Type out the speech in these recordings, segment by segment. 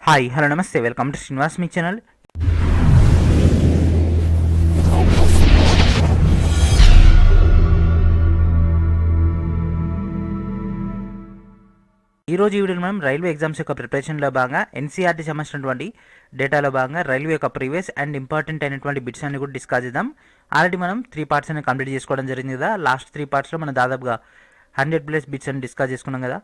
Hi hello నమస్తే welcome to Srinivas me channel. ఈరోజు ఈ వీడియోలో మనం రైల్వే ఎగ్జామ్స్ యొక్క ప్రిపరేషన్లో భాగంగా ఎన్సీఆర్టీ సంబంధించినటువంటి డేటాలో భాగంగా రైల్వే యొక్క ప్రీవియస్ అండ్ ఇంపార్టెంట్ అయినటువంటి బిట్స్ అన్ని కూడా డిస్కస్ చేద్దాం. ఆల్రెడీ మనం 3 పార్ట్స్ అని కంప్లీట్ చేసుకోవడం జరిగింది కదా. లాస్ట్ 3 పార్ట్స్లో మనం దాదాపుగా 100+ బిట్స్ అని డిస్కస్ చేసుకున్నాం కదా.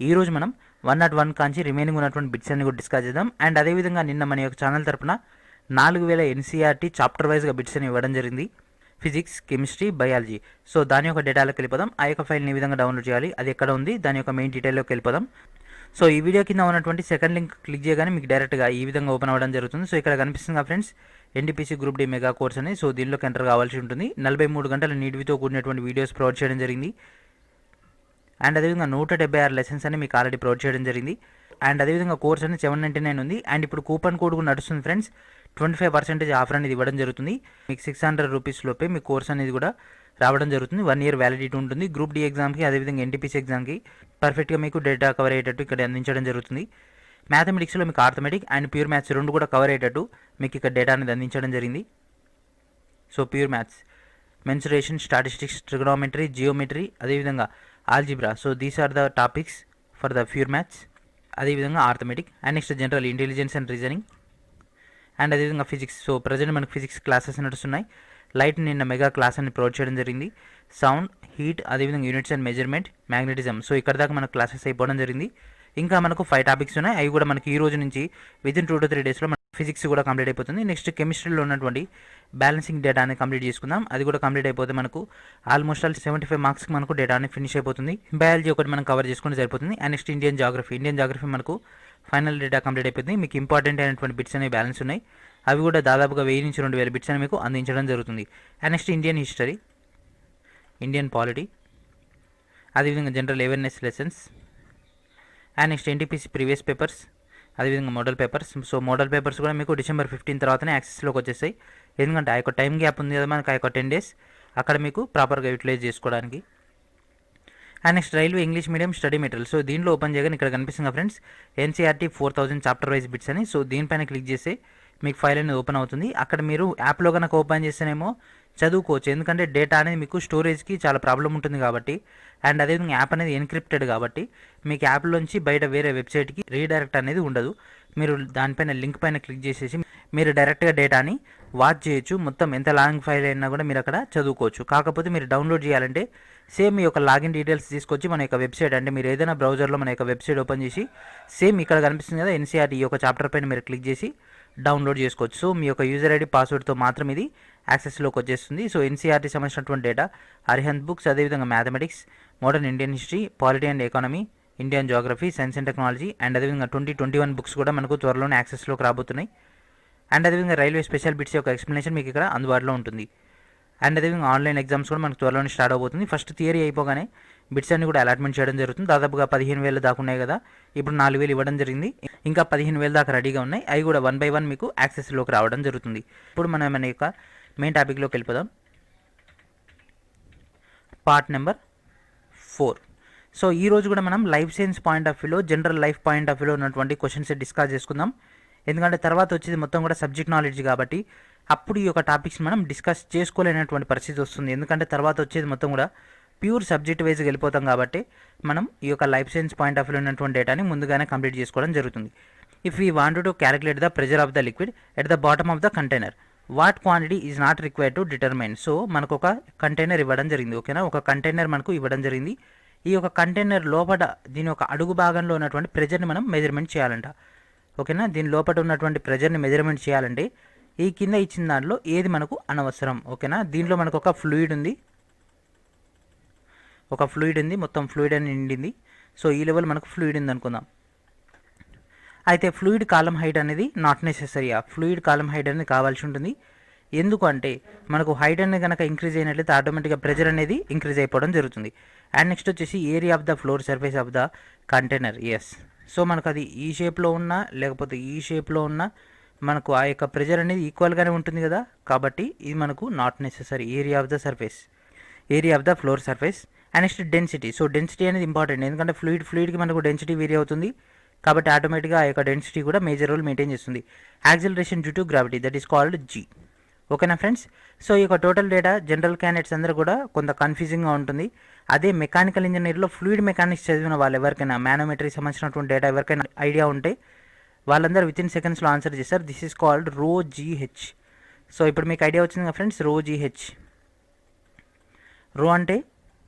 ఈరోజు మనం 101 కాంచి రిమైనింగ్ ఉన్నటువంటి బిట్స్ అన్ని కూడా డిస్కస్ చేద్దాం. అండ్ అదేవిధంగా నిన్న మన యొక్క ఛానల్ తరపున 4000 ఎన్సీఆర్టీ చాప్టర్ వైజ్గా బిట్స్ అని ఇవ్వడం జరిగింది. Physics, chemistry, biology. సో దాని యొక్క డేటాలోకి వెళ్ళిపోదాం. ఆ యొక్క ఫైల్ని ఈ విధంగా డౌన్లోడ్ చేయాలి, అది ఎక్కడ ఉంది, దాని యొక్క మెయిన్ డీటెయిల్లోకి వెళ్ళిపోదాం. సో ఈ వీడియో కింద ఉన్నటువంటి సెకండ్ లింక్ క్లిక్ చేయగానే మీకు డైరెక్ట్గా ఈ విధంగా ఓపెన్ అవ్వడం జరుగుతుంది. సో ఇక్కడ కనిపిస్తుంది friends, NTPC group D mega course అని. సో దీనిలోకి ఎంటర్ కావాల్సి ఉంటుంది. 43 గంటల నీటితో కూడినటువంటి వీడియోస్ ప్రొవైడ్ చేయడం జరిగింది. అండ్ అదేవిధంగా 176 లెసన్స్ అని మీకు ఆల్రెడీ ప్రొవైడ్ చేయడం జరిగింది. అండ్ అదేవిధంగా కోర్స్ అనేది 799 ఉంది. అండ్ ఇప్పుడు కూపన్ కోడ్ కూడా నడుస్తుంది ఫ్రెండ్స్. 25% ఆఫర్ అనేది ఇవ్వడం జరుగుతుంది. మీకు 600 రూపీస్ లోపే మీ కోర్స్ అనేది కూడా రావడం జరుగుతుంది. 1 ఇయర్ వ్యాలిడిటీ ఉంటుంది. గ్రూప్ డి ఎగ్జామ్కి అదేవిధంగా ఎన్టీపీసీ ఎగ్జామ్కి పర్ఫెక్ట్గా మీకు డేటా కవర్ అయ్యేటట్టు ఇక్కడ అందించడం జరుగుతుంది. మ్యాథమెటిక్స్లో మీకు ఆర్థమెటిక్ అండ్ ప్యూర్ మ్యాథ్స్ రెండు కూడా కవర్ అయ్యేటట్టు మీకు ఇక్కడ డేటా అనేది అందించడం జరిగింది. So pure maths, mensuration, statistics, trigonometry, geometry, అదేవిధంగా algebra. So these are the topics for the pure maths. అదేవిధంగా arithmetic and next general intelligence and reasoning and అదేవిధంగా ఫిజిక్స్. సో ప్రజెంట్ మనకు ఫిజిక్స్ క్లాసెస్ నడుస్తున్నాయి. Light నిన్న mega class అని provide చేయడం జరిగింది. Sound, heat, అదేవిధంగా units and measurement, magnetism. So ఇక్కడ దాకా మనకు క్లాసెస్ అయిపోవడం జరిగింది. ఇంకా మనకు 5 టాపిక్స్ ఉన్నాయి. అవి కూడా మనకి ఈ రోజు నుంచి వితిన్ 2 to 3 డేస్లో మన ఫిజిక్స్ కూడా కంప్లీట్ అయిపోతుంది. నెక్స్ట్ కెమిస్ట్రీలో ఉన్నటువంటి బ్యాలెన్సింగ్ డేటా అనేది కంప్లీట్ చేసుకుందాం. అది కూడా కంప్లీట్ అయిపోతే మనకు ఆల్మోస్ట్ 75 మార్క్స్కి మనకు డేటా అనేది ఫినిష్ అయిపోతుంది. బయాలజీ ఒకటి మనం కవర్ చేసుకుంటే సరిపోతుంది. అండ్ నెక్స్ట్ ఇండియన్ జాగ్రఫీ మనకు ఫైనల్ డేటా కంప్లీట్ అయిపోతుంది. మీకు ఇంపార్టెంట్ అయినటువంటి బిట్స్ అనేవి బ్యాలెన్స్ ఉన్నాయి. అవి కూడా దాదాపుగా 1000 నుంచి 2000 బిట్స్ అని మీకు అందించడం జరుగుతుంది. And next Indian history, Indian polity, అదేవిధంగా general awareness lessons. And next NTPC previous papers, అదేవిధంగా model papers. So model papers కూడా మీకు December 15 తర్వాతనే యాక్సెస్లోకి వచ్చేస్తాయి. ఎందుకంటే ఆ యొక్క టైం గ్యాప్ ఉంది కదా మనకు, ఆ యొక్క 10 days అక్కడ మీకు ప్రాపర్గా యూటిలైజ్ చేసుకోవడానికి. And next railway English medium study material. So దీనిలో ఓపెన్ చేయగానే ఇక్కడ కనిపిస్తుంది friends, NCERT 4000 chapter wise bits అని. సో దీనిపైన క్లిక్ చేస్తే మీకు ఫైల్ అనేది ఓపెన్ అవుతుంది. అక్కడ మీరు యాప్లో కనుక ఓపెన్ చేస్తేనేమో చదువుకోవచ్చు, ఎందుకంటే డేటా అనేది మీకు స్టోరేజ్కి చాలా ప్రాబ్లం ఉంటుంది కాబట్టి. అండ్ అదేవిధంగా యాప్ అనేది ఎన్క్రిప్టెడ్ కాబట్టి మీకు యాప్లోంచి బయట వేరే వెబ్సైట్కి రీడైరెక్ట్ అనేది ఉండదు. మీరు దానిపైన లింక్ పైన క్లిక్ చేసేసి మీరు డైరెక్ట్గా డేటాని వాచ్ చేయొచ్చు. మొత్తం ఎంత లాంగ్ ఫైల్ అయినా కూడా మీరు అక్కడ చదువుకోవచ్చు. కాకపోతే మీరు డౌన్లోడ్ చేయాలంటే సేమ్ మీ యొక్క లాగిన్ డీటెయిల్స్ తీసుకొచ్చి మన యొక్క వెబ్సైట్, అంటే మీరు ఏదైనా బ్రౌజర్లో మన యొక్క వెబ్సైట్ ఓపెన్ చేసి సేమ్ ఇక్కడ కనిపిస్తుంది కదా ఎన్సీఆర్టీ, ఈ యొక్క చాప్టర్ పైన మీరు క్లిక్ చేసి డౌన్లోడ్ చేసుకోవచ్చు. సో మీ యొక్క యూజర్ ఐడి పాస్వర్డ్తో మాత్రం ఇది యాక్సెస్లోకి వచ్చేస్తుంది. సో ఎన్సీఆర్టీ సంబంధించినటువంటి డేటా, అరిహంత్ బుక్స్, అదేవిధంగా mathematics, modern Indian history, polity and economy, Indian geography, science and technology, and అదేవిధంగా 2021 బుక్స్ కూడా మనకు త్వరలోనే యాక్సెస్లోకి రాబోతున్నాయి. అండ్ అదేవిధంగా రైల్వే స్పెషల్ బిట్స్ యొక్క ఎక్స్ప్లెనేషన్ మీకు ఇక్కడ అందుబాటులో ఉంటుంది. అండ్ అదేవిధంగా ఆన్లైన్ ఎగ్జామ్స్ కూడా మనకు త్వరలోనే స్టార్ట్ అవబోతుంది. ఫస్ట్ థియరీ అయిపోగానే బిట్స్ అన్ని కూడా అలాట్మెంట్ చేయడం జరుగుతుంది. దాదాపుగా 15,000 దాకా ఉన్నాయి కదా, ఇప్పుడు 4,000 ఇవ్వడం జరిగింది. ఇంకా 15,000 దాకా రెడీగా ఉన్నాయి. అవి కూడా 1 by 1 మీకు యాక్సెస్లోకి రావడం జరుగుతుంది. ఇప్పుడు మనం మన యొక్క మెయిన్ టాపిక్లోకి వెళ్ళిపోదాం. Part number 4. సో ఈ రోజు కూడా మనం లైఫ్ సైన్స్ పాయింట్ ఆఫ్ వ్యూలో, జనరల్ లైఫ్ పాయింట్ ఆఫ్ వ్యూలో ఉన్నటువంటి క్వశ్చన్స్ డిస్కస్ చేసుకుందాం. ఎందుకంటే తర్వాత వచ్చేది మొత్తం కూడా సబ్జెక్ట్ నాలెడ్జ్ కాబట్టి అప్పుడు ఈ యొక్క టాపిక్స్ మనం డిస్కస్ చేసుకోలేనటువంటి పరిస్థితి వస్తుంది. ఎందుకంటే తర్వాత వచ్చేది మొత్తం కూడా ప్యూర్ సబ్జెక్ట్ వైజ్గా వెళ్ళిపోతాం కాబట్టి మనం ఈ యొక్క లైఫ్ సైన్స్ పాయింట్ ఆఫ్ వ్యూలో ఉన్నటువంటి డేటాని ముందుగానే కంప్లీట్ చేసుకోవడం జరుగుతుంది. If we want to calculate the pressure of the liquid at the bottom of the container, what quantity is not required to determine. So మనకు ఒక కంటైనర్ ఇవ్వడం జరిగింది. ఓకేనా, ఒక కంటైనర్ మనకు ఇవ్వడం జరిగింది. ఈ యొక్క కంటైనర్ లోపల దీని యొక్క అడుగు భాగంలో ఉన్నటువంటి ప్రెజర్ని మనం మెజర్మెంట్ చేయాలంట. ఓకేనా, దీని లోపల ఉన్నటువంటి ప్రెజర్ని మెజర్మెంట్ చేయాలంటే ఈ కింద ఇచ్చిన దాంట్లో ఏది మనకు అనవసరం. ఓకేనా, దీంట్లో మనకు ఒక ఫ్లూయిడ్ ఉంది, మొత్తం ఫ్లూయిడ్ అని నిండింది. సో ఈ లెవెల్ మనకు ఫ్లూయిడ్ ఉంది అనుకుందాం. అయితే ఫ్లూయిడ్ కాలం హైట్ అనేది నాట్ నెసెసరీ. ఆ ఫ్లూయిడ్ కాలం హైట్ అనేది కావాల్సి ఉంటుంది. ఎందుకంటే మనకు హైట్ అనేది కనుక ఇంక్రీజ్ అయినట్లయితే ఆటోమేటిక్గా ప్రెజర్ అనేది ఇంక్రీజ్ అయిపోవడం జరుగుతుంది. అండ్ నెక్స్ట్ వచ్చేసి area of the floor surface of the container. Yes, so మనకు అది ఈ షేప్లో ఉన్నా లేకపోతే ఈ షేప్లో ఉన్నా మనకు ఆ యొక్క ప్రెజర్ అనేది ఈక్వల్గానే ఉంటుంది కదా. కాబట్టి ఇది మనకు not necessary. Area of the surface, area of the floor surface. And next density. So density అనేది ఇంపార్టెంట్, ఎందుకంటే ఫ్లూయిడ్కి మనకు డెన్సిటీ వేరీ అవుతుంది. కాబట్టి ఆటోమేటిక్గా ఆ యొక్క డెన్సిటీ కూడా మేజర్ రోల్ మెయింటైన్ చేస్తుంది. Acceleration due to gravity, that is called G. ఓకేనా ఫ్రెండ్స్? సో ఈ యొక్క టోటల్ డేటా జనరల్ క్యాండిడేట్స్ అందరూ కూడా కొంత కన్ఫ్యూజింగ్గా ఉంటుంది. అదే మెకానికల్ ఇంజనీర్లో ఫ్లూయిడ్ మెకానిక్స్ చదివిన వాళ్ళు ఎవరికైనా, మ్యానోమెట్రీకి సంబంధించినటువంటి డేటా ఎవరికైనా ఐడియా ఉంటే వాళ్ళందరూ వితిన్ సెకండ్స్లో ఆన్సర్ చేస్తారు. దిస్ ఈస్ కాల్డ్ రో జీహెచ్. సో ఇప్పుడు మీకు ఐడియా వచ్చింది కదా ఫ్రెండ్స్, రో జీహెచ్. రో అంటే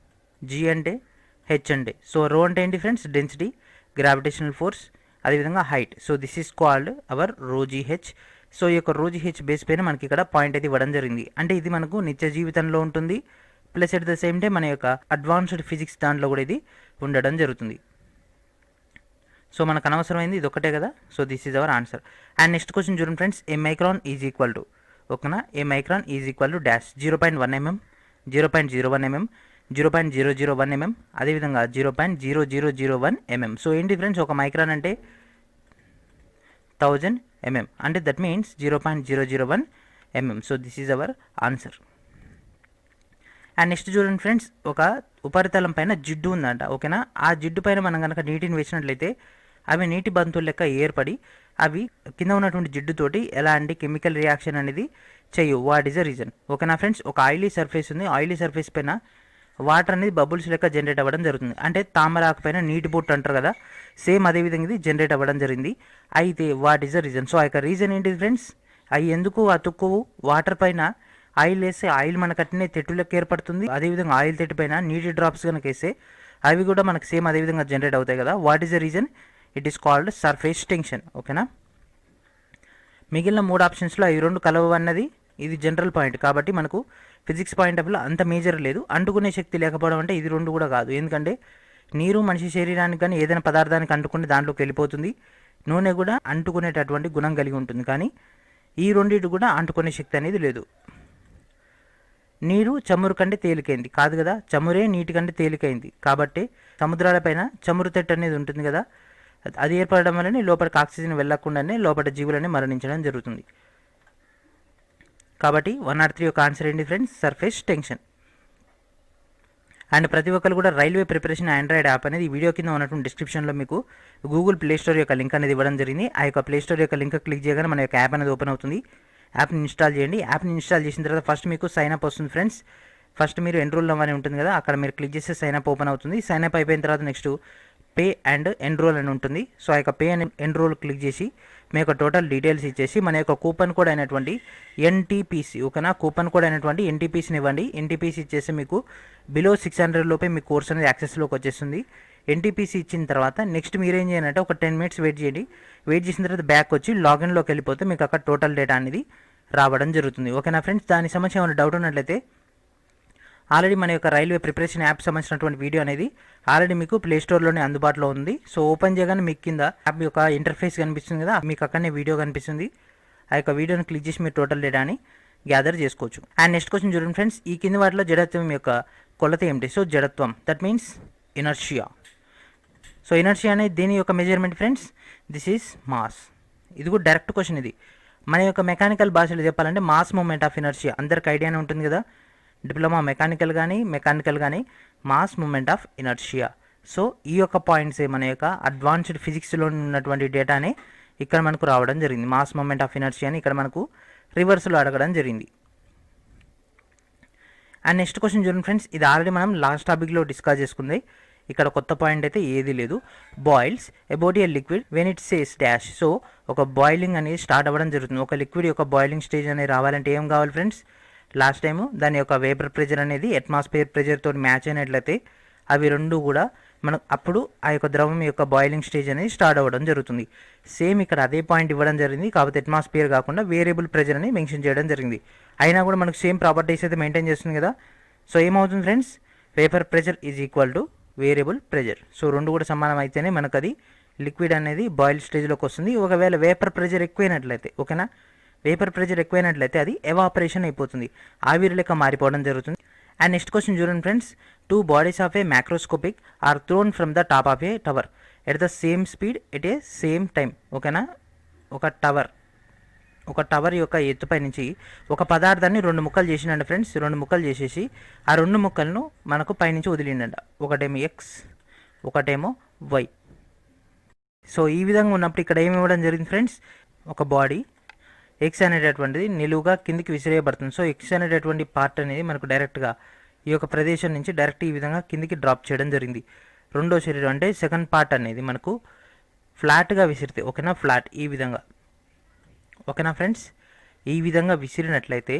జీ అంటే హెచ్ అంటే, సో రో అంటే ఏంటి ఫ్రెండ్స్? డెన్సిటీ, గ్రావిటేషనల్ ఫోర్స్, అదేవిధంగా height. So this is called hour రో జీహెచ్. సో ఈ యొక్క రో జీహెచ్ బేస్ పైన మనకి ఇక్కడ పాయింట్ అయితే ఇవ్వడం జరిగింది. అంటే ఇది మనకు నిత్య జీవితంలో ఉంటుంది, plus at the same time మన యొక్క అడ్వాన్స్డ్ ఫిజిక్స్ దాంట్లో కూడా ఇది ఉండడం జరుగుతుంది. సో మనకు అనవసరమైంది ఇది ఒకటే కదా. So this is our answer. And next question చూడండి friends, a micron is equal to, ఓకేనా, a micron is equal to dash 0.1 mm, 0.01 mm, 0.001 mm, అదేవిధంగా 0.0001 mm. సో ఏంటి ఫ్రెండ్స్, ఒక మైక్రాన్ అంటే 1000 mm, అంటే that means 0.001 mm. So this is our answer. And next చూడండి friends, ఒక ఉపరితలం పైన జిడ్డు ఉందంట, ఓకేనా. ఆ జిడ్డు పైన మనం కనుక నీటిని వేసినట్లయితే అవి నీటి బంతువుల లెక్క ఏర్పడి అవి కింద ఉన్నటువంటి జిడ్డుతోటి ఎలాంటి కెమికల్ రియాక్షన్ అనేది చేయవు. What is the reason? ఓకేనా ఫ్రెండ్స్, ఒక ఆయిలీ సర్ఫేస్ ఉంది, ఆయిలీ సర్ఫేస్ పైన వాటర్ అనేది బబుల్స్ లెక్క జనరేట్ అవ్వడం జరుగుతుంది. అంటే తామరాకు పైన నీటి బొట్టు అంటారు కదా, సేమ్ అదేవిధంగా ఇది జనరేట్ అవ్వడం జరిగింది. అయితే what is the reason? So ఆ యొక్క రీజన్ ఏంటిది ఫ్రెండ్స్? అవి ఎందుకు అతుక్కువు? వాటర్ పైన ఆయిల్ వేస్తే ఆయిల్ మనకు అట్నే తెట్టులెక్క ఏర్పడుతుంది. అదేవిధంగా ఆయిల్ తెట్టు పైన నీటి డ్రాప్స్ కనుక వేస్తే అవి కూడా మనకు సేమ్ అదేవిధంగా జనరేట్ అవుతాయి కదా. What is the reason? It is called surface tension. ఓకేనా. మిగిలిన 3 ఆప్షన్స్లో అవి 2 కలవు అన్నది ఇది జనరల్ పాయింట్ కాబట్టి మనకు ఫిజిక్స్ పాయింట్ ఆఫ్ వ్యూలో అంత మేజర్ లేదు. అంటుకునే శక్తి లేకపోవడం అంటే ఇది 2 కూడా కాదు. ఎందుకంటే నీరు మనిషి శరీరానికి కానీ ఏదైనా పదార్థానికి అంటుకుని దాంట్లోకి వెళ్ళిపోతుంది. నూనె కూడా అంటుకునేటటువంటి గుణం కలిగి ఉంటుంది, కానీ ఈ రెండింటి కూడా అంటుకునే శక్తి అనేది లేదు. నీరు చమురు కంటే తేలికైంది కాదు కదా, చమురే నీటి కంటే తేలికైంది. కాబట్టి సముద్రాలపైన చమురు తెట్టు అనేది ఉంటుంది కదా, అది ఏర్పడడం వల్లనే లోపలికి ఆక్సిజన్ వెళ్ళకుండానే లోపల జీవులని మరణించడం జరుగుతుంది. కాబట్టి 103 యొక్క ఆన్సర్ ఏంటి ఫ్రెండ్స్? Surface tension. అండ్ ప్రతి ఒక్కరు కూడా రైల్వే ప్రిపరేషన్ ఆండ్రాయిడ్ యాప్ అనేది ఈ వీడియో కింద ఉన్నటువంటి డిస్క్రిప్షన్లో మీకు గూగుల్ ప్లే స్టోర్ యొక్క లింక్ అనేది ఇవ్వడం జరిగింది. ఆ యొక్క ప్లే స్టోర్ యొక్క లింక్ క్లిక్ చేయగానే మన యొక్క యాప్ అనేది ఓపెన్ అవుతుంది. యాప్ని ఇన్స్టాల్ చేయండి. యాప్ని ఇన్స్టాల్ చేసిన తర్వాత ఫస్ట్ మీకు సైన్ అప్ వస్తుంది ఫ్రెండ్స్. ఫస్ట్ మీరు ఎన్రోల్ అవ్వని ఉంటుంది కదా, అక్కడ మీరు క్లిక్ చేస్తే సైన్ అప్ ఓపెన్ అవుతుంది. సైన్ అప్ అయిపోయిన తర్వాత నెక్స్ట్ పే అండ్ ఎన్రోల్ అని ఉంటుంది. సో ఆ యొక్క పే అండ్ ఎన్రోల్ క్లిక్ చేసి మీ యొక్క టోటల్ డీటెయిల్స్ ఇచ్చేసి మన యొక్క కూపన్ కోడ్ అయినటువంటి ఎన్టీపీసీ, ఓకేనా, కూపన్ కోడ్ అయినటువంటి ఎన్టీపీసీని ఇవ్వండి. ఎన్టీపీసీ ఇచ్చేసి మీకు బిలో 600 లోపే మీ కోర్స్ అనేది యాక్సెస్లోకి వచ్చేస్తుంది. ఎన్టీపీసీ ఇచ్చిన తర్వాత నెక్స్ట్ మీరు ఏం చేయాలంటే ఒక 10 minutes వెయిట్ చేయండి. వెయిట్ చేసిన తర్వాత బ్యాక్ వచ్చి లాగిన్లోకి వెళ్ళిపోతే మీకు అక్కడ టోటల్ డేటా అనేది రావడం జరుగుతుంది. ఓకేనా ఫ్రెండ్స్, దానికి సంబంధించి ఏమైనా డౌట్ ఉన్నట్లయితే ఆల్రెడీ మన యొక్క రైల్వే ప్రిపరేషన్ యాప్ సంబంధించినటువంటి వీడియో అనేది ఆల్రెడీ మీకు ప్లే స్టోర్లోనే అందుబాటులో ఉంది. సో ఓపెన్ చేయగానే మీకు కింద యాప్ యొక్క ఇంటర్ఫేస్ కనిపిస్తుంది కదా, మీకు అక్కడనే వీడియో కనిపిస్తుంది. ఆ యొక్క వీడియోని క్లిక్ చేసి మీరు టోటల్ డేటాని గ్యాదర్ చేసుకోవచ్చు. అండ్ నెక్స్ట్ క్వశ్చన్ చూడండి ఫ్రెండ్స్, ఈ కింది వాటిలో జడత్వం యొక్క కొలత ఏమిటి? సో జడత్వం that means inertia. So inertia అనేది దేని యొక్క measurement friends? This is mass. ఇది కూడా డైరెక్ట్ క్వశ్చన్. ఇది మన యొక్క మెకానికల్ భాషలో చెప్పాలంటే మాస్ మూమెంట్ ఆఫ్ ఇనర్షియా అందరికి ఐడియానే ఉంటుంది కదా, డిప్లొమా మెకానికల్ కానీ mass moment of inertia. So ఈ యొక్క పాయింట్సే మన యొక్క అడ్వాన్స్డ్ ఫిజిక్స్లో ఉన్నటువంటి డేటానే ఇక్కడ మనకు రావడం జరిగింది. మాస్ మూమెంట్ ఆఫ్ ఇనర్షియా అని ఇక్కడ మనకు రివర్స్లో అడగడం జరిగింది. అండ్ నెక్స్ట్ క్వశ్చన్ చూడండి ఫ్రెండ్స్, ఇది ఆల్రెడీ మనం లాస్ట్ టాపిక్లో డిస్కస్ చేసుకుంది. ఇక్కడ కొత్త పాయింట్ అయితే ఏది లేదు. Boils about a liquid when it says dash. So ఒక బాయిలింగ్ అనేది స్టార్ట్ అవ్వడం జరుగుతుంది. ఒక లిక్విడ్ యొక్క బాయిలింగ్ స్టేజ్ అనేది రావాలంటే ఏం కావాలి ఫ్రెండ్స్? లాస్ట్ టైము దాని యొక్క వేపర్ ప్రెజర్ అనేది అట్మాస్ఫియర్ ప్రెజర్తో మ్యాచ్ అయినట్లయితే అవి రెండు కూడా మనకు అప్పుడు ఆ యొక్క ద్రవం యొక్క బాయిలింగ్ స్టేజ్ అనేది స్టార్ట్ అవ్వడం జరుగుతుంది. సేమ్ ఇక్కడ అదే పాయింట్ ఇవ్వడం జరిగింది, కాకపోతే అట్మాస్ఫియర్ కాకుండా వేరియబుల్ ప్రెజర్ అని మెన్షన్ చేయడం జరిగింది. అయినా కూడా మనకు సేమ్ ప్రాపర్టీస్ అయితే మెయింటైన్ చేస్తుంది కదా. సో ఏమవుతుంది friends? Vapour pressure is equal to variable pressure. So రెండు కూడా సమానం అయితేనే మనకు అది లిక్విడ్ అనేది బాయిల్ స్టేజ్లోకి వస్తుంది. ఒకవేళ వేపర్ ప్రెజర్ ఎక్కువైనట్లయితే, ఓకేనా, వేపర్ ప్రెజర్ ఎక్కువైనట్లయితే అది ఎవాపరేషన్ అయిపోతుంది, ఆవిరి లెక్క మారిపోవడం జరుగుతుంది. అండ్ నెక్స్ట్ క్వశ్చన్ చూడండి friends, 2 bodies of a macroscopic are thrown from the top of a tower at the same speed at a same time. ఓకేనా, ఒక టవర్ యొక్క ఎత్తుపై నుంచి ఒక పదార్థాన్ని 2 ముక్కలు చేసిండండి ఫ్రెండ్స్. 2 ముక్కలు చేసేసి ఆ 2 ముక్కలను మనకు పైనుంచి వదిలిండంట. ఒకటేమో ఎక్స్, ఒకటేమో వై. సో ఈ విధంగా ఉన్నప్పుడు ఇక్కడ ఏమి ఇవ్వడం జరిగింది ఫ్రెండ్స్, ఒక బాడీ ఎక్స్ అనేటటువంటిది నిలువుగా కిందికి విసిరేయబడుతుంది. సో ఎక్స్ అనేటటువంటి పార్ట్ అనేది మనకు డైరెక్ట్గా ఈ యొక్క ప్రదేశం నుంచి డైరెక్ట్ ఈ విధంగా కిందికి డ్రాప్ చేయడం జరిగింది. రెండో శరీరం అంటే సెకండ్ పార్ట్ అనేది మనకు ఫ్లాట్గా విసిరితే, ఓకేనా, ఫ్లాట్ ఈ విధంగా, ఓకేనా ఫ్రెండ్స్, ఈ విధంగా విసిరినట్లయితే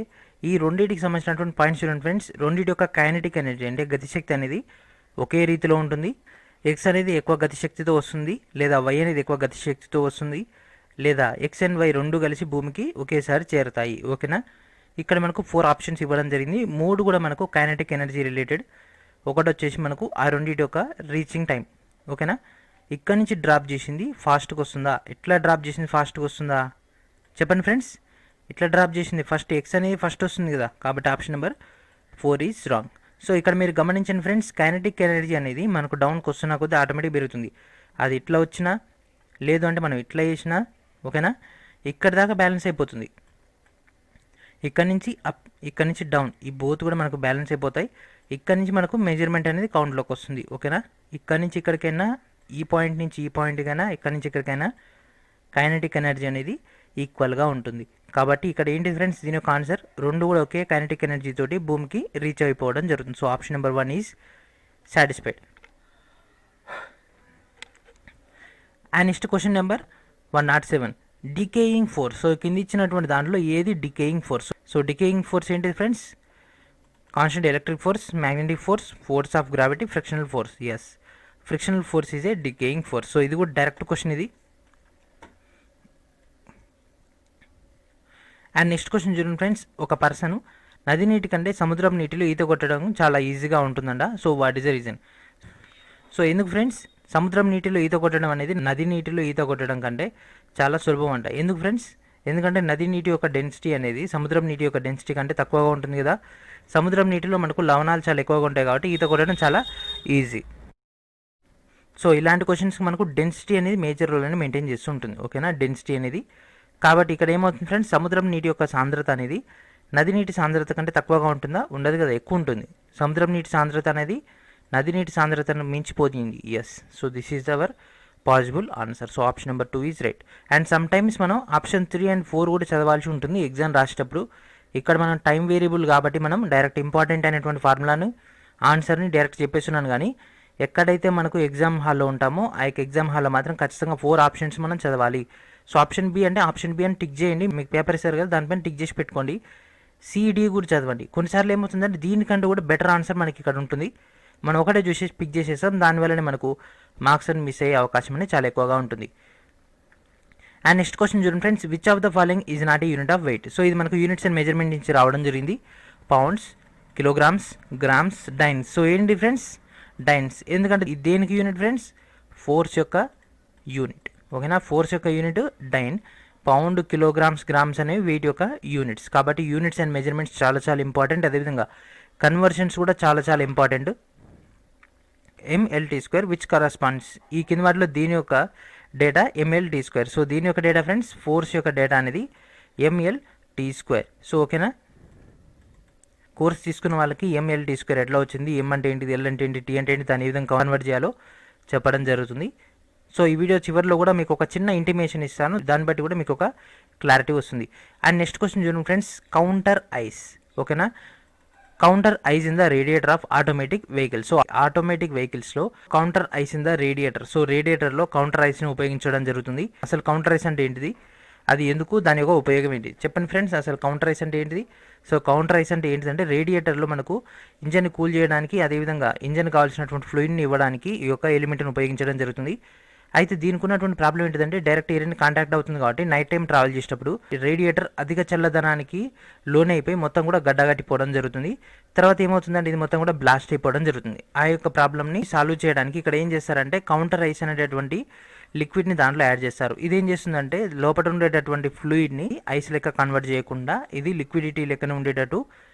ఈ రెండింటికి సంబంధించినటువంటి పాయింట్స్ చూడండి ఫ్రెండ్స్. రెండింటి యొక్క కైనెటిక్ ఎనర్జీ అంటే గతిశక్తి అనేది ఒకే రీతిలో ఉంటుంది. ఎక్స్ అనేది ఎక్కువ గతిశక్తితో వస్తుంది, లేదా వై అనేది ఎక్కువ గతిశక్తితో వస్తుంది, లేదా ఎక్స్ అండ్ వై రెండు కలిసి భూమికి ఒకేసారి చేరుతాయి, ఓకేనా. ఇక్కడ మనకు 4 ఆప్షన్స్ ఇవ్వడం జరిగింది. 3 కూడా మనకు కైనెటిక్ ఎనర్జీ రిలేటెడ్. ఒకటి వచ్చేసి మనకు ఆ రెండింటి యొక్క రీచింగ్ టైం, ఓకేనా. ఇక్కడ నుంచి డ్రాప్ చేసింది ఫాస్ట్గా వస్తుందా, ఎట్లా డ్రాప్ చేసింది ఫాస్ట్గా వస్తుందా చెప్పండి ఫ్రెండ్స్. ఇట్లా డ్రాప్ చేసింది ఫస్ట్, ఎక్స్ అనేది ఫస్ట్ వస్తుంది కదా, కాబట్టి option number 4 is wrong. So ఇక్కడ మీరు గమనించండి ఫ్రెండ్స్, కైనెటిక్ ఎనర్జీ అనేది మనకు డౌన్కి వస్తున్న కొద్దీ ఆటోమేటిక్ పెరుగుతుంది. అది ఇట్లా వచ్చినా, లేదు అంటే మనం ఇట్లా చేసినా, ఓకేనా, ఇక్కడ దాకా బ్యాలెన్స్ అయిపోతుంది. ఇక్కడ నుంచి అప్, ఇక్కడ నుంచి డౌన్, ఈ బోత్ కూడా మనకు బ్యాలెన్స్ అయిపోతాయి. ఇక్కడ నుంచి మనకు మెజర్మెంట్ అనేది కౌంట్లోకి వస్తుంది, ఓకేనా. ఇక్కడ నుంచి ఇక్కడికైనా, ఈ పాయింట్ నుంచి ఈ పాయింట్కైనా, ఇక్కడ నుంచి ఇక్కడికైనా కైనెటిక్ ఎనర్జీ అనేది ఈక్వల్గా ఉంటుంది. కాబట్టి ఇక్కడ ఏంటి ఫ్రెండ్స్, దీని యొక్క ఆన్సర్ రెండు కూడా ఒకే కైనెటిక్ ఎనర్జీ తోటి భూమికి రీచ్ అయిపోవడం జరుగుతుంది. So option number 1 is satisfied. And next question number 107, decaying force. So కింద ఇచ్చినటువంటి దాంట్లో ఏది decaying force? So decaying force ఏంటి friends? Constant electric force, magnetic force, force of gravity, frictional force. Yes, frictional force is a decaying force. So ఇది కూడా direct question ఇది. And next question చూడండి friends, ఒక పర్సన్ నది నీటి కంటే సముద్రం నీటిలో ఈత కొట్టడం చాలా ఈజీగా ఉంటుందంట. So what is the reason? So ఎందుకు ఫ్రెండ్స్ సముద్రం నీటిలో ఈత కొట్టడం అనేది నది నీటిలో ఈత కొట్టడం కంటే చాలా సులభం అంట? ఎందుకు ఫ్రెండ్స్? ఎందుకంటే నది నీటి యొక్క డెన్సిటీ అనేది సముద్రం నీటి యొక్క డెన్సిటీ కంటే తక్కువగా ఉంటుంది కదా. సముద్రం నీటిలో మనకు లవణాలు చాలా ఎక్కువగా ఉంటాయి కాబట్టి ఈత కొట్టడం చాలా ఈజీ. సో ఇలాంటి క్వశ్చన్స్కి మనకు డెన్సిటీ అనేది మేజర్ రోల్ అని మెయింటైన్ చేస్తూ ఉంటుంది, ఓకేనా, డెన్సిటీ అనేది. కాబట్టి ఇక్కడ ఏమవుతుంది ఫ్రెండ్స్, సముద్రం నీటి యొక్క సాంద్రత అనేది నది నీటి సాంద్రత కంటే తక్కువగా ఉంటుందా? ఉండదు కదా, ఎక్కువ ఉంటుంది. సముద్రం నీటి సాంద్రత అనేది నది నీటి సాంద్రతను మించిపోతుంది. Yes, so this is our possible answer. So option number 2 is right. And some times మనం ఆప్షన్ 3 and 4 కూడా చదవాల్సి ఉంటుంది ఎగ్జామ్ రాసేటప్పుడు. ఇక్కడ మనం టైం వేరియబుల్ కాబట్టి మనం డైరెక్ట్ ఇంపార్టెంట్ అయినటువంటి ఫార్ములాను, ఆన్సర్ని డైరెక్ట్ చెప్పేస్తున్నాను. కానీ ఎక్కడైతే మనకు ఎగ్జామ్ హాల్లో ఉంటామో ఆ యొక్క ఎగ్జామ్ హాల్లో మాత్రం ఖచ్చితంగా 4 ఆప్షన్స్ మనం చదవాలి. సో ఆప్షన్ బి అంటే ఆప్షన్ బి అని టిక్ చేయండి, మీకు పేపర్ ఇస్తారు కదా దానిపైన టిక్ చేసి పెట్టుకోండి. సిడి కూడా చదవండి. కొన్నిసార్లు ఏమవుతుందంటే దీనికంటే కూడా బెటర్ ఆన్సర్ మనకి ఇక్కడ ఉంటుంది, మనం ఒకటే చూసేసి పిక్ చేసేస్తాం, దానివల్లనే మనకు మార్క్స్ అని మిస్ అయ్యే అవకాశం అనేది చాలా ఎక్కువగా ఉంటుంది. అండ్ నెక్స్ట్ క్వశ్చన్ చూడండి friends, which of the following is not a unit of weight? So ఇది మనకు యూనిట్స్ అండ్ మెజర్మెంట్ నుంచి రావడం జరిగింది. Pounds, kilograms, grams, dynes. So ఏంటి డిఫరెన్స్? డైన్స్. ఎందుకంటే ఇది దేనికి యూనిట్ ఫ్రెండ్స్? ఫోర్స్ యొక్క యూనిట్, ఓకేనా. ఫోర్స్ యొక్క unit dyne. Pound, kilograms, grams అనేవి వెయిట్ యొక్క యూనిట్స్. కాబట్టి యూనిట్స్ అండ్ మెజర్మెంట్స్ చాలా చాలా ఇంపార్టెంట్. అదేవిధంగా కన్వర్షన్స్ కూడా చాలా చాలా ఇంపార్టెంట్. mlt² విచ్ కరస్పాండ్స్, ఈ కింద వాటిలో దీని యొక్క డేటా mlt². సో దీని యొక్క డేటా ఫ్రెండ్స్, ఫోర్స్ యొక్క డేటా అనేది mlt². సో ఓకేనా, కోర్స్ తీసుకున్న వాళ్ళకి mlt² ఎట్లా వచ్చింది, m అంటే ఏంటిది, l అంటే ఏంటి, t అంటే ఏంటి, దాని ఏ విధంగా కన్వర్ట్ చేయాలో చెప్పడం జరుగుతుంది. సో ఈ వీడియో చివరిలో కూడా మీకు ఒక చిన్న ఇంటిమేషన్ ఇస్తాను, దాన్ని బట్టి కూడా మీకు ఒక క్లారిటీ వస్తుంది. అండ్ నెక్స్ట్ క్వశ్చన్ చూడండి ఫ్రెండ్స్, కౌంటర్ ఐస్, ఓకేనా. Counter ice in the radiator of automatic vehicle. So automatic వెహికల్స్లో counter ice in the radiator. So రేడియేటర్లో కౌంటర్ ఐస్ని ఉపయోగించడం జరుగుతుంది. అసలు కౌంటర్ ఐస్ అంటే ఏంటిది, అది ఎందుకు, దాని యొక్క ఉపయోగం ఏంటి చెప్పండి ఫ్రెండ్స్. అసలు కౌంటర్ ఐస్ అంటే ఏంటిది? సో కౌంటర్ ఐస్ అంటే ఏంటిదంటే రేడియేటర్లో మనకు ఇంజన్ కూల్ చేయడానికి, అదేవిధంగా ఇంజన్ కావాల్సినటువంటి ఫ్లూయిడ్ని ఇవ్వడానికి ఈ యొక్క ఎలిమెంట్ని ఉపయోగించడం జరుగుతుంది. అయితే దీనికి ఉన్నటువంటి ప్రాబ్లం ఏంటిదంటే డైరెక్ట్ ఎయిర్ని కాంటాక్ట్ అవుతుంది కాబట్టి నైట్ టైం ట్రావెల్ చేసేటప్పుడు రేడియేటర్ అధిక చల్లదనానికి లోన్ అయిపోయి మొత్తం కూడా గడ్డగట్టిపోవడం జరుగుతుంది. తర్వాత ఏమవుతుందంటే ఇది మొత్తం కూడా బ్లాస్ట్ అయిపోవడం జరుగుతుంది. ఆ యొక్క ప్రాబ్లమ్ని సాల్వ్ చేయడానికి ఇక్కడ ఏం చేస్తారంటే కౌంటర్ ఐస్ అనేటటువంటి లిక్విడ్ని దాంట్లో యాడ్ చేస్తారు. ఇదేం చేస్తుందంటే లోపల ఉండేటటువంటి ఫ్లూయిడ్ని ఐస్ లెక్క కన్వర్ట్ చేయకుండా ఇది లిక్విడిటీ లెక్కన ఉండేటట్టు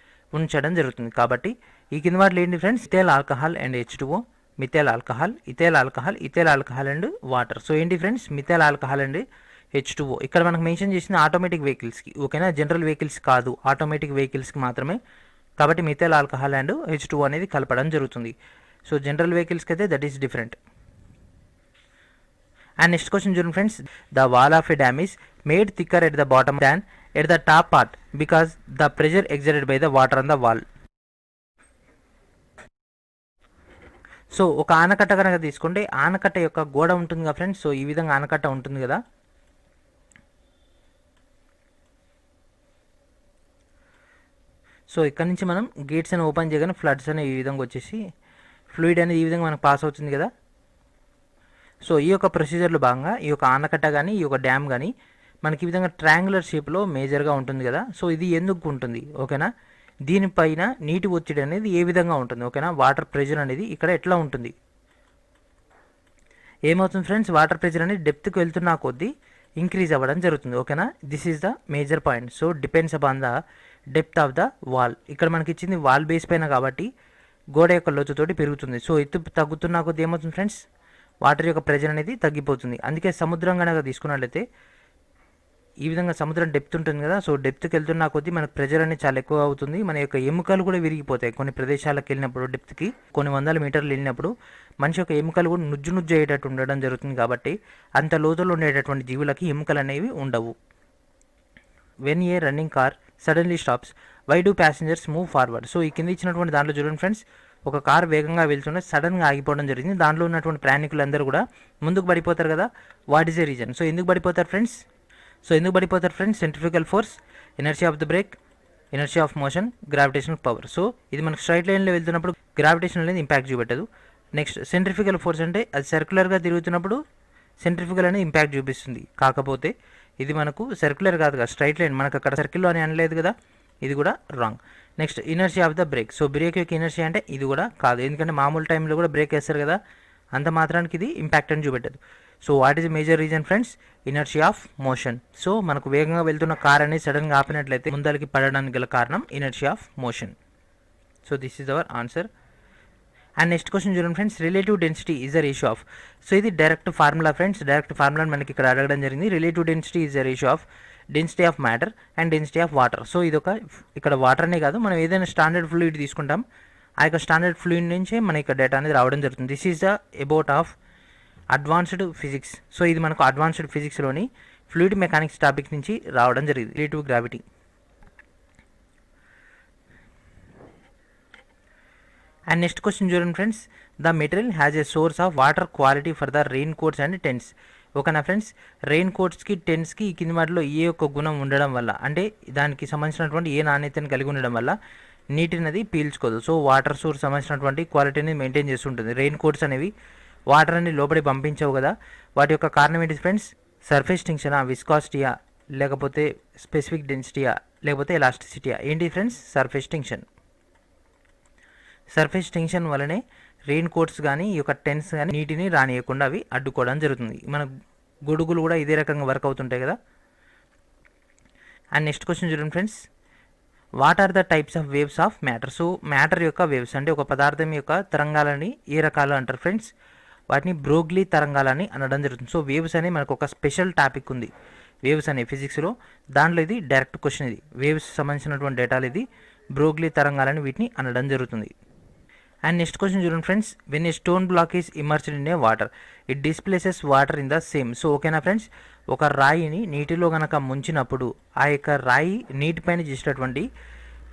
ఉంచడం జరుగుతుంది. కాబట్టి ఈ కింద వాటిలో ఏంటి friends, ethyl alcohol and H2O, methyl alcohol, ethyl alcohol, ethyl alcohol and water. So ఏంటి friends, methyl alcohol and H2O. ఇక్కడ మనకు మెన్షన్ చేసిన ఆటోమేటిక్ వెహికల్స్కి, ఓకేనా, జనరల్ వెహికల్స్ కాదు, ఆటోమేటిక్ వెహికల్స్కి మాత్రమే. కాబట్టి మిథైల్ ఆల్కహాల్ అండ్ H2O అనేది కలపడం జరుగుతుంది. సో జనరల్ వెహికల్స్కి అయితే that is different. And next question చూడండి friends, the wall of a dam is made thicker at the bottom than at the top part because the pressure exerted by the water on the wall. So ఒక ఆనకట్ట కనుక తీసుకుంటే ఆనకట్ట యొక్క గోడ ఉంటుంది కదా ఫ్రెండ్స్, సో ఈ విధంగా ఆనకట్ట ఉంటుంది కదా. సో ఇక్కడ నుంచి మనం గేట్స్ అని ఓపెన్ చేయగానే ఫ్లడ్స్ అనేవి ఈ విధంగా వచ్చేసి ఫ్లూయిడ్ అనేది ఈ విధంగా మనకు పాస్ అవుతుంది కదా. సో ఈ యొక్క ప్రొసీజర్లో భాగంగా ఈ యొక్క ఆనకట్ట కానీ ఈ యొక్క డ్యామ్ కానీ మనకి ఈ విధంగా ట్రయాంగులర్ షేప్లో మేజర్గా ఉంటుంది కదా. సో ఇది ఎందుకు ఉంటుంది ఓకేనా, దీనిపైన నీటి ఒత్తిడి అనేది ఏ విధంగా ఉంటుంది ఓకేనా, వాటర్ ప్రెషర్ అనేది ఇక్కడ ఎట్లా ఉంటుంది. ఏమవుతుంది ఫ్రెండ్స్, వాటర్ ప్రెషర్ అనేది డెప్త్కి వెళ్తున్న కొద్దీ ఇంక్రీజ్ అవ్వడం జరుగుతుంది ఓకేనా. This is the major point. So depends upon the depth of the wall. ఇక్కడ మనకి ఇచ్చింది వాల్ బేస్ పైన కాబట్టి గోడ యొక్క లోతుతోటి పెరుగుతుంది. సో ఎత్తు తగ్గుతున్న కొద్దీ ఏమవుతుంది ఫ్రెండ్స్, వాటర్ యొక్క ప్రెషర్ అనేది తగ్గిపోతుంది. అందుకే సముద్రం కనుక తీసుకున్నట్లయితే ఈ విధంగా సముద్రం డెప్త్ ఉంటుంది కదా. సో డెప్త్కి వెళ్తున్న కొద్దీ మనకు ప్రెషర్ అనేది చాలా ఎక్కువ అవుతుంది. మన యొక్క ఎముకలు కూడా విరిగిపోతాయి. కొన్ని ప్రదేశాలకు వెళ్ళినప్పుడు డెప్త్కి కొన్ని వందల మీటర్లు వెళ్ళినప్పుడు మనిషి యొక్క ఎముకలు కూడా నుజ్జు నుజ్జు అయ్యేటట్టు ఉండడం జరుగుతుంది. కాబట్టి అంత లోతులో ఉండేటటువంటి జీవులకి ఎముకలు అనేవి ఉండవు. When a running car suddenly stops why do passengers move forward. So ఈ కింద ఇచ్చినటువంటి దాంట్లో చూడండి ఫ్రెండ్స్, ఒక కార్ వేగంగా వెళ్తుంటే సడన్గా ఆగిపోవడం జరిగింది. దాంట్లో ఉన్నటువంటి ప్రయాణికులందరూ కూడా ముందుకు పడిపోతారు కదా. What is the reason. So ఎందుకు పడిపోతారు friends, centrifugal force, inertia of the break, inertia of motion, gravitational power. So ఇది మనకు స్ట్రైట్ లైన్లో వెళ్తున్నప్పుడు గ్రావిటేషన్ అనేది ఇంపాక్ట్ చూపెట్టదు. నెక్స్ట్ సెంట్రిఫ్యూగల్ ఫోర్స్ అంటే అది సర్క్యులర్గా తిరుగుతున్నప్పుడు సెంట్రిఫ్యూగల్ అనేది ఇంపాక్ట్ చూపిస్తుంది. కాకపోతే ఇది మనకు సర్క్యులర్ కాదు కదా, స్ట్రైట్ లైన్. మనకు అక్కడ సర్కిల్లో అని అనలేదు కదా, ఇది కూడా wrong. Next inertia of the break. So break యొక్క ఇనర్షియా అంటే ఇది కూడా కాదు, ఎందుకంటే మామూలు టైంలో కూడా బ్రేక్ వేస్తారు కదా, అంత మాత్రానికి ఇది ఇంపాక్ట్ అని చూపెట్టదు. So what is major reason friends, inertia of motion. So మనకు వేగంగా వెళ్తున్న కార్ అనేది సడన్గా ఆపినట్లయితే ముందరికి పడడానికి గల కారణం inertia of motion. So this is our answer. And next question చూడండి friends, relative density is the ratio of. So ఇది డైరెక్ట్ ఫార్ములా ఫ్రెండ్స్, డైరెక్ట్ ఫార్ములాని మనకి ఇక్కడ అడగడం జరిగింది. Relative density is the ratio of density of matter and density of water. So ఇది ఒక ఇక్కడ వాటర్ అనే కాదు, మనం ఏదైనా స్టాండర్డ్ ఫ్లూయిడ్ తీసుకుంటాం, ఆ యొక్క స్టాండర్డ్ ఫ్లూయిడ్ నుంచే మన యొక్క డేటా అనేది రావడం జరుగుతుంది. This is the about of advanced physics. So ఇది మనకు అడ్వాన్స్డ్ ఫిజిక్స్లోని ఫ్లూయిడ్ మెకానిక్స్ టాపిక్ నుంచి రావడం జరిగింది, relative gravity. And next question చూడండి friends, the material has a source of water quality for the rain coats and tents. ఓకేనా friends, rain కోట్స్కి టెంట్స్కి ఈ కింది వాటిలో ఏ ఒక్క గుణం ఉండడం వల్ల, అంటే దానికి సంబంధించినటువంటి ఏ నాణ్యతను కలిగి ఉండడం వల్ల నీటినది పీల్చుకోదు. సో వాటర్ సోర్స్ సంబంధించినటువంటి క్వాలిటీని మెయింటైన్ చేస్తుంటుంది. రెయిన్ కోట్స్ అనేవి వాటర్ అనేది లోపలి పంపించవు కదా, వాటి యొక్క కారణం ఏంటి ఫ్రెండ్స్, సర్ఫేస్ టెన్షనా, విస్కాసిటీయా, లేకపోతే స్పెసిఫిక్ డెన్సిటీయా, లేకపోతే ఎలాస్టిసిటీయా. ఏంటి friends, surface tension. Surface tension వల్లనే రెయిన్ కోట్స్ కానీ ఈ యొక్క టెంట్స్ కానీ నీటిని రానియకుండా అవి అడ్డుకోవడం జరుగుతుంది. మన గొడుగులు కూడా ఇదే రకంగా వర్క్ అవుతుంటాయి కదా. అండ్ నెక్స్ట్ క్వశ్చన్ చూడండి friends, what are the types of waves of matter. So matter యొక్క వేవ్స్ అంటే ఒక పదార్థం యొక్క తరంగాలని ఏ రకాలు అంటారు ఫ్రెండ్స్, వాటిని బ్రోగ్లీ తరంగాలని అనడం జరుగుతుంది. సో వేవ్స్ అనే మనకు ఒక స్పెషల్ టాపిక్ ఉంది, వేవ్స్ అనే ఫిజిక్స్లో, దాంట్లో ఇది డైరెక్ట్ క్వశ్చన్. ఇది వేవ్స్ సంబంధించినటువంటి డేటాలు, ఇది బ్రోగ్లీ తరంగాలని వీటిని అనడం జరుగుతుంది. అండ్ నెక్స్ట్ క్వశ్చన్ చూడండి friends, when a stone block is immersed in a water it displaces water in the same. So ఓకేనా ఫ్రెండ్స్, ఒక రాయిని నీటిలో కనుక ముంచినప్పుడు ఆ యొక్క రాయి నీటిపైన చేసేటటువంటి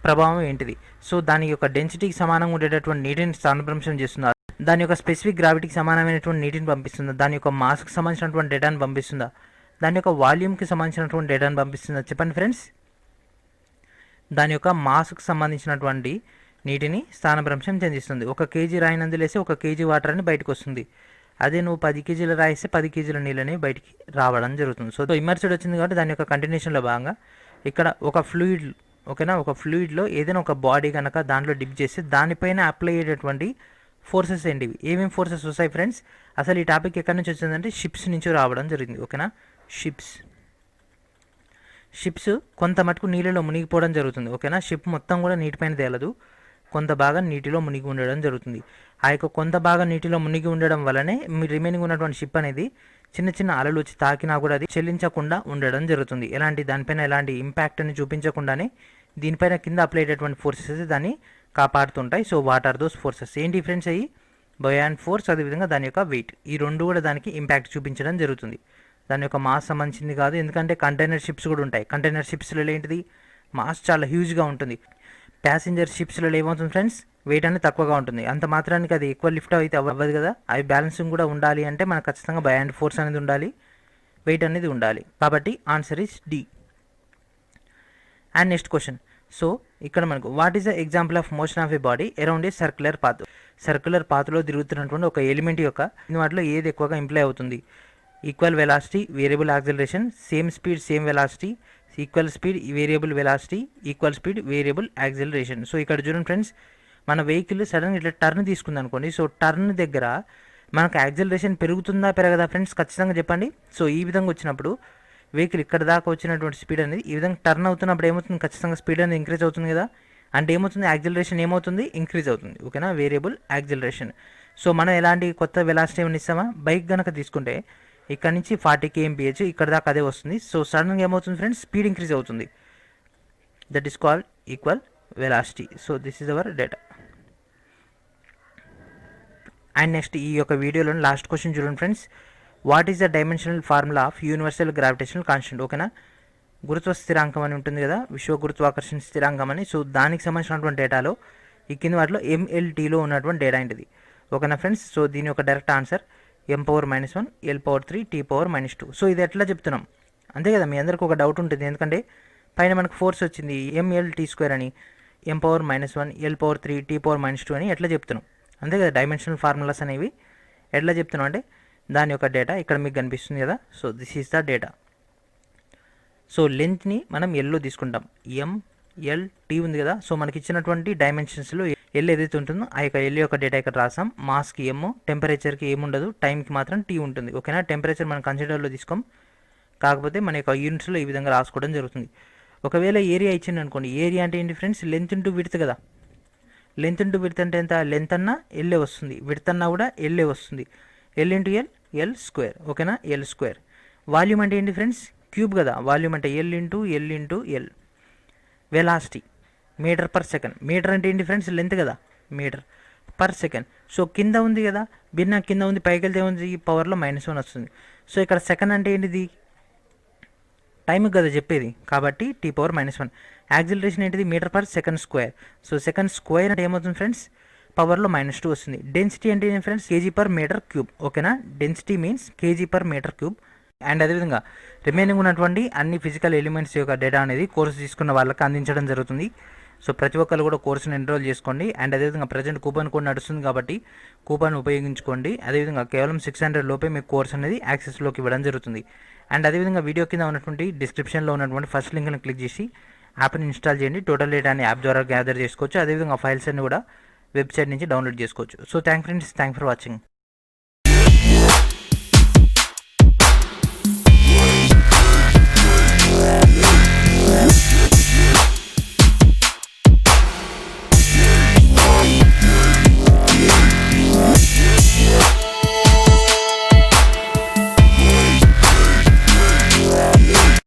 ప్రభావం ఏంటిది. సో దాని యొక్క డెన్సిటీకి సమానంగా ఉండేటటువంటి నీటిని స్థానభ్రంశం చేస్తుందా, దాని యొక్క స్పెసిఫిక్ గ్రావిటీకి సమానమైనటువంటి నీటిని పంపిస్తుందా, దాని యొక్క మాస్కి సంబంధించినటువంటి డేటాను పంపిస్తుందా, దాని యొక్క వాల్యూమ్కి సంబంధించినటువంటి డేటాను పంపిస్తుందా చెప్పండి ఫ్రెండ్స్. దాని యొక్క మాస్కి సంబంధించినటువంటి నీటిని స్థానభ్రంశం చెందిస్తుంది. 1 కేజీ రాయిని అందులేసి 1 కేజీ వాటర్ అని బయటకు వస్తుంది. అదే నువ్వు 10 కేజీల రాయిస్తే 10 కేజీల నీళ్ళని బయటికి రావడం జరుగుతుంది. సో ఇమర్స్డ్ వచ్చింది కాబట్టి దాని యొక్క కంటిన్యూషన్లో భాగంగా ఇక్కడ ఒక ఫ్లూయిడ్, ఓకేనా, ఒక ఫ్లూయిడ్లో ఏదైనా ఒక బాడీ కనుక దాంట్లో డిప్ చేసి దానిపైన అప్లై అయ్యేటటువంటి ఫోర్సెస్ ఏంటివి, ఏమేమి ఫోర్సెస్ వస్తాయి ఫ్రెండ్స్. అసలు ఈ టాపిక్ ఎక్కడి నుంచి వచ్చిందంటే షిప్స్ నుంచి రావడం జరిగింది. ఓకేనా, షిప్స్ కొంత మటుకు నీళ్ళలో మునిగిపోవడం జరుగుతుంది. ఓకేనా, షిప్ మొత్తం కూడా నీటిపైన తేలదు, కొంత భాగం నీటిలో మునిగి ఉండడం జరుగుతుంది. ఆ యొక్క కొంత భాగం నీటిలో మునిగి ఉండడం వల్లనే మీ రిమైనింగ్ ఉన్నటువంటి షిప్ అనేది చిన్న చిన్న అలలు వచ్చి తాకినా కూడా అది చెల్లించకుండా ఉండడం జరుగుతుంది. దానిపైన ఎలాంటి ఇంపాక్ట్ అని చూపించకుండానే దీనిపైన కింద అప్లై అయ్యేటువంటి ఫోర్సెస్ దాన్ని కాపాడుతుంటాయి. So what are those forces, ఏంటి ఫ్రెండ్స్ అయ్యి బయాన్ ఫోర్స్, అదేవిధంగా దాని యొక్క వెయిట్, ఈ రెండు కూడా దానికి ఇంపాక్ట్ చూపించడం జరుగుతుంది. దాని యొక్క మాస్ సంబంధించింది కాదు, ఎందుకంటే కంటైనర్ షిప్స్ కూడా ఉంటాయి. కంటైనర్ షిప్స్లో ఏంటిది మాస్ చాలా హ్యూజ్గా ఉంటుంది. ప్యాసింజర్ షిప్స్లో ఏమవుతుంది ఫ్రెండ్స్, వెయిట్ అనేది తక్కువగా ఉంటుంది. అంత మాత్రానికి అది ఈక్వల్ లిఫ్ట్ అయితే అవ్వదు కదా. అవి బ్యాలెన్సింగ్ కూడా ఉండాలి అంటే మనకు ఖచ్చితంగా బయాన్ ఫోర్స్ అనేది ఉండాలి, వెయిట్ అనేది ఉండాలి. కాబట్టి answer is D. And next question. So ఇక్కడ మనకు what is the example of motion of a body around a circular path. Circular పాత్లో తిరుగుతున్నటువంటి ఒక ఎలిమెంట్ యొక్క వాటిలో ఏది ఎక్కువగా ఇంప్లై అవుతుంది? Equal velocity, variable acceleration, same speed same velocity, equal speed variable velocity, equal speed variable acceleration. So ఇక్కడ చూడండి ఫ్రెండ్స్, మన వెహికల్ సడన్గా ఇట్లా టర్న్ తీసుకుంది అనుకోండి. సో టర్న్ దగ్గర మనకు యాక్సిలరేషన్ పెరుగుతుందా పెరగదా ఫ్రెండ్స్, ఖచ్చితంగా చెప్పండి. సో ఈ విధంగా వచ్చినప్పుడు వెహికల్ ఇక్కడ దాకా వచ్చినటువంటి స్పీడ్ అనేది ఈ విధంగా టర్న్ అవుతున్నప్పుడు ఏమవుతుంది, ఖచ్చితంగా స్పీడ్ అనేది ఇంక్రీజ్ అవుతుంది కదా. అంటే ఏమవుతుంది, యాక్సిలరేషన్ ఏమవుతుంది, ఇంక్రీజ్ అవుతుంది. ఓకేనా, వేరియబుల్ యాక్సిలరేషన్. సో మనం ఎలాంటి కొత్త వెలాసిటీ ఏమైనా ఇస్తామా, బైక్ కనుక తీసుకుంటే ఇక్కడ నుంచి 40 kmph ఇక్కడ దాకా అదే వస్తుంది. సో సడన్గా ఏమవుతుంది ఫ్రెండ్స్, స్పీడ్ ఇంక్రీజ్ అవుతుంది. That is called equal velocity. So this is hour data. And next ఈ యొక్క వీడియోలో లాస్ట్ క్వశ్చన్ చూడండి friends. What is the dimensional formula of universal gravitational constant. ఓకేనా, గురుత్వ స్థిరాంకం అని ఉంటుంది కదా, విశ్వ గురుత్వాకర్షణ స్థిరాంకం అని. సో దానికి సంబంధించినటువంటి డేటాలో ఈ కింద వాటిలో MLTలో ఉన్నటువంటి డేటా ఏంటిది? ఓకేనా ఫ్రెండ్స్. సో దీని యొక్క direct answer m⁻⁻1 l⁻3 t⁻². So ఇది ఎట్లా చెప్తున్నాం అంతే కదా, మీ అందరికి ఒక డౌట్ ఉంటుంది. ఎందుకంటే పైన మనకు ఫోర్స్ వచ్చింది mLT² అని, m⁻⁻1 l⁻3 t⁻² అని ఎట్లా చెప్తున్నాం అంతే కదా. డైమెన్షనల్ ఫార్ములాస్ అనేవి ఎట్లా చెప్తున్నాం అంటే దాని యొక్క డేటా ఇక్కడ మీకు కనిపిస్తుంది కదా. So this is the data. So లెంత్ని మనం ఎల్లో తీసుకుంటాం, MLT ఉంది కదా. సో మనకి ఇచ్చినటువంటి డైమెన్షన్స్లో ఎల్ ఏదైతే ఉంటుందో ఆ యొక్క ఎల్ యొక్క డేటా ఇక్కడ రాసాం. మాస్కి M, టెంపరేచర్కి ఏముండదు, టైంకి మాత్రం T ఉంటుంది. ఓకేనా, టెంపరేచర్ మనం కన్సిడర్లో తీసుకోం, కాకపోతే మన యొక్క యూనిట్స్లో ఈ విధంగా రాసుకోవడం జరుగుతుంది. ఒకవేళ ఏరియా ఇచ్చింది అనుకోండి, ఏరియా అంటే ఏంటి ఫ్రెండ్స్, లెంత్ ఇంటూ విడ్త్ కదా. లెంత్ ఇంటూ విడ్త్ అంటే ఎంత, లెంత్ అన్నా ఎల్లే వస్తుంది, విడ్త్ అన్నా కూడా ఎల్లే వస్తుంది. L into L². ఓకేనా, L². వాల్యూమ్ అంటే ఏంటి ఫ్రెండ్స్, క్యూబ్ కదా. వాల్యూమ్ అంటే L into L. Velocity metre per second. Metre అంటే ఏంటి ఫ్రెండ్స్, లెంత్ కదా, మీటర్ పర్ సెకండ్. సో కింద ఉంది కదా, భిన్న కింద ఉంది, పైకి వెళ్తే ఉంది, పవర్లో -1 వస్తుంది. సో ఇక్కడ సెకండ్ అంటే ఏంటిది, టైంకి కదా చెప్పేది, కాబట్టి t⁻⁻1. యాక్సిలరేషన్ ఏంటిది, metre per second square. So second square అంటే ఏమవుతుంది ఫ్రెండ్స్, పవర్లో -2 వస్తుంది. డెన్సిటీ అంటే ఏంటి ఫ్రెండ్స్, kg/m³. ఓకేనా, డెన్సిటీ మీన్స్ kg/m³. అండ్ అదేవిధంగా రిమైనింగ్ ఉన్నటువంటి అన్ని ఫిజికల్ ఎలిమెంట్స్ యొక్క డేటా అనేది కోర్సు తీసుకున్న వాళ్ళకి అందించడం జరుగుతుంది. సో ప్రతి ఒక్కరు కూడా కోర్సును ఎన్రోల్ చేసుకోండి. అండ్ అదేవిధంగా ప్రజెంట్ కూపన్ కోడ్ నడుస్తుంది కాబట్టి కూపన్ ఉపయోగించుకోండి. అదేవిధంగా కేవలం 600 లోపే మీకు కోర్స్ అనేది యాక్సెస్లోకి ఇవ్వడం జరుగుతుంది. అండ్ అదేవిధంగా వీడియో కింద ఉన్నటువంటి డిస్క్రిప్షన్లో ఉన్నటువంటి ఫస్ట్ లింక్ని క్లిక్ చేసి యాప్ని ఇన్స్టాల్ చేయండి. టోటల్ డేటా అనే యాప్ ద్వారా గ్యాదర్ చేసుకోవచ్చు. అదేవిధంగా ఫైల్స్ అన్ని కూడా వెబ్సైట్ నుంచి డౌన్లోడ్ చేసుకోవచ్చు. So thank for watching.